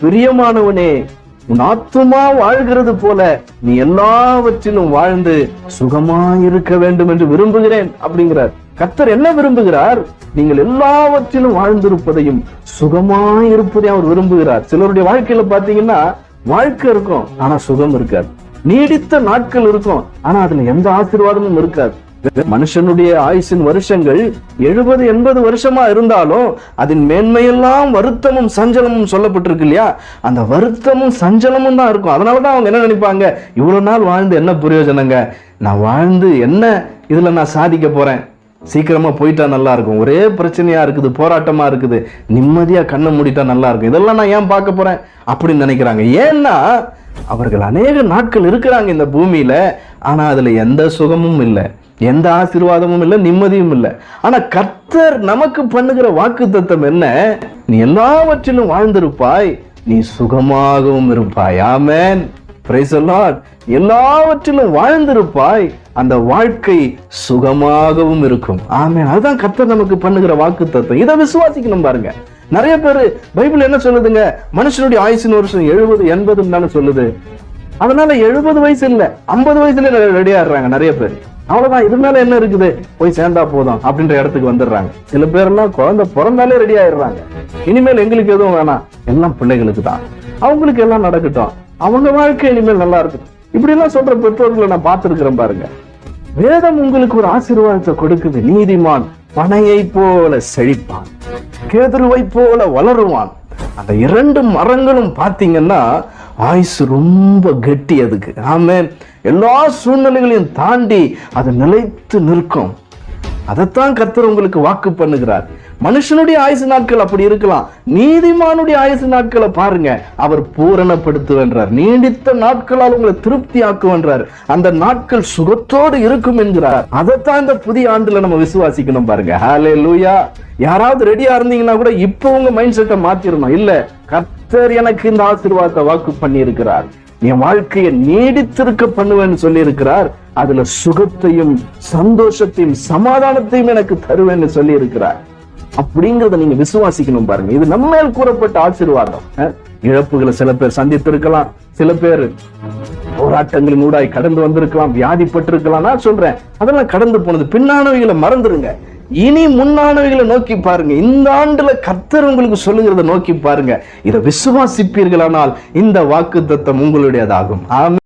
பிரியமானவனே, உன் ஆத்துமா வாழ்கிறது போல நீ எல்லாவற்றிலும் வாழ்ந்து சுகமாயிருக்க வேண்டும் என்று விரும்புகிறேன் அப்படிங்கிறார். கர்த்தர் என்ன விரும்புகிறார்? நீங்கள் எல்லாவற்றிலும் வாழ்ந்திருப்பதையும் சுகமாயிருப்பதையும் அவர் விரும்புகிறார். சிலருடைய வாழ்க்கையில பாத்தீங்கன்னா வாழ்க்கை இருக்கும், ஆனா சுகம் இருக்காது. நீடித்த நாட்கள் இருக்கும், ஆனா அதுல எந்த ஆசீர்வாதமும் இருக்காது. மனுஷனுடைய ஆயுசின் வருஷங்கள் 70-80 வருஷமா இருந்தாலும் அதன் மேன்மையெல்லாம் வருத்தமும் சஞ்சலமும் சொல்லப்பட்டிருக்கு இல்லையா? அந்த வருத்தமும் சஞ்சலமும் தான் இருக்கும். அதனாலதான் அவங்க என்ன நினைப்பாங்க, இவ்வளவு நாள் வாழ்ந்து என்ன பிரயோஜனங்க, நான் வாழ்ந்து என்ன இதுல நான் சாதிக்க போறேன், சீக்கிரமா போயிட்டா நல்லா இருக்கும், ஒரே பிரச்சனையா இருக்குது, போராட்டமா இருக்குது, நிம்மதியா கண்ணை மூடிட்டா நல்லா இருக்கும், இதெல்லாம் நான் ஏன் பார்க்க போறேன் அப்படின்னு நினைக்கிறாங்க. ஏன்னா அவர்கள் அநேக நாட்கள் இருக்கிறாங்க இந்த பூமியில, ஆனா அதுல எந்த சுகமும் இல்லை, எந்த ஆசீர்வாதமும் இல்லை, நிம்மதியும் இல்லை. ஆனா கர்த்தர் நமக்கு பண்ணுகிற வாக்குத்தத்தம் என்ன? நீ எல்லாவற்றிலும் வாழ்ந்திருப்பாய், நீ சுகமாகவும் இருப்பாய். ஆமென், பிரைஸ் தி லார்ட். எல்லாவற்றிலும் வாழ்ந்திருப்பாய், அந்த வாழ்க்கை சுகமாகவும் இருக்கும். ஆமென். அதுதான் கர்த்தர் நமக்கு பண்ணுகிற வாக்குத்தத்தம். இதை விசுவாசிக்கணும் பாருங்க. நிறைய பேரு பைபிள் என்ன சொல்லுதுங்க, மனுஷனுடைய ஆயுசின் வருஷம் 70-80 சொல்லுது. அதனால 70 வயசு இல்ல 50 வயசுல ரெடி ஆடுறாங்க நிறைய பேர். அவ்வளவுதான், இது மேல என்ன இருக்குது, போய் சேர்ந்தா போதும் அப்படின்ற இடத்துக்கு வந்துடுறாங்க. சில பேர் எல்லாம் குழந்தை பிறந்தாலே ரெடி ஆயிடுறாங்க. இனிமேல் எங்களுக்கு எதுவும் வேணாம், எல்லாம் பிள்ளைகளுக்கு தான், அவங்களுக்கு எல்லாம் நடக்கட்டும், அவங்க வாழ்க்கை இனிமேல் நல்லா இருக்கும், இப்படி எல்லாம் சொல்ற பெற்றோர்களை நான் பார்த்திருக்கிறேன் பாருங்க. வேதம் உங்களுக்கு ஒரு ஆசீர்வாதத்தை கொடுக்குது. நீதிமான் பனையை போல செழிப்பான், கேதுருவை போல வளருவான். அந்த 2 மரங்களும் பாத்தீங்கன்னா ஆயுசு ரொம்ப கெட்டி அதுக்கு. ஆமென். எல்லா சூழ்நிலைகளையும் தாண்டி அது நிலைத்து நிற்கும். அதைத்தான் கர்த்தர் உங்களுக்கு வாக்கு பண்ணுகிறார். மனுஷனுடைய ஆயுசு நாட்கள் அப்படி இருக்கலாம், நீதிமானுடைய ஆயுசு நாட்களை பாருங்க, அவர் பூரணப்படுத்துவென்றார். நீடித்த நாட்களால் உங்களை திருப்தி ஆக்குவென்றார். அந்த நாட்கள் சுகத்தோடு இருக்கும் என்கிறார். அதைத்தான் இந்த புதிய ஆண்டுல நம்ம விசுவாசிக்கணும் பாருங்க. ஹல்லேலூயா. யாராவது ரெடியா இருந்தீங்கன்னா கூட இப்ப உங்க மைண்ட் செட்டை மாத்திரணும். இல்ல, கர்த்தர் எனக்கு இந்த ஆசீர்வாதத்தை வாக்கு பண்ணி இருக்கிறார், என் வாழ்க்கையை நீடித்திருக்க பண்ணுவேன்னு சொல்லி இருக்கிறார். அதுல சுகத்தையும் சந்தோஷத்தையும் சமாதானத்தையும் எனக்கு தருவேன்னு சொல்லி இருக்கிறார். அப்படிங்கறத நீங்க விசுவாசிக்கணும் பாருங்க. இது நம்ம மேல் கூறப்பட்ட ஆசீர்வாதம். இழப்புகளை சில பேர் சந்தித்திருக்கலாம், சில பேர் போராட்டங்களின் ஊடாய் கடந்து வந்திருக்கலாம், வியாதிப்பட்டிருக்கலாம். நான் சொல்றேன், அதெல்லாம் கடந்து போனது. பின்னானவைகளை மறந்துருங்க, இனி முன்னானவைகளை நோக்கி பாருங்க. இந்த ஆண்டுல கர்த்தர் உங்களுக்கு சொல்லுகிறத நோக்கி பாருங்க. இதை விசுவாசிப்பீர்களானால் இந்த வாக்குத்தத்தம் உங்களுடையதாகும். ஆமென்.